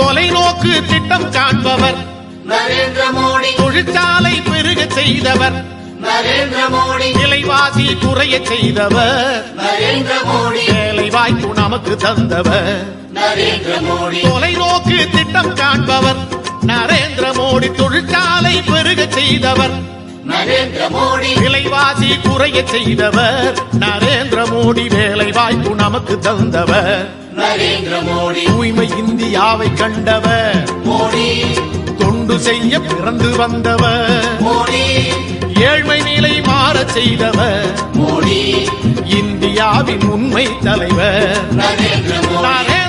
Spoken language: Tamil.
தொலைநோக்கு திட்டம் காண்பவர் நரேந்திர மோடி. தொழிற்சாலை பெருக செய்தவர் நரேந்திர மோடி. விலைவாசி குறைய செய்தவர் நரேந்திர மோடி. வேலை வாய்ப்பு நமக்கு தந்தவர் நரேந்திர மோடி. தொலைநோக்கு திட்டம் காண்பவர் நரேந்திர மோடி. தொழிற்சாலை பெருக செய்தவர் நரேந்திர மோடி. விலைவாசி குறைய செய்தவர் நரேந்திர மோடி. வேலை வாய்ப்பு நமக்கு தந்தவர் நரேந்திர மோடி. தூய்மை இந்தியாவை கண்டவர் மோடி. தொண்டு செய்ய பிறந்து வந்தவர் மோடி. ஏழ்மை நிலை மாற செய்தவர் மோடி. இந்தியாவின் உண்மை தலைவர் நரேந்திர மோடி.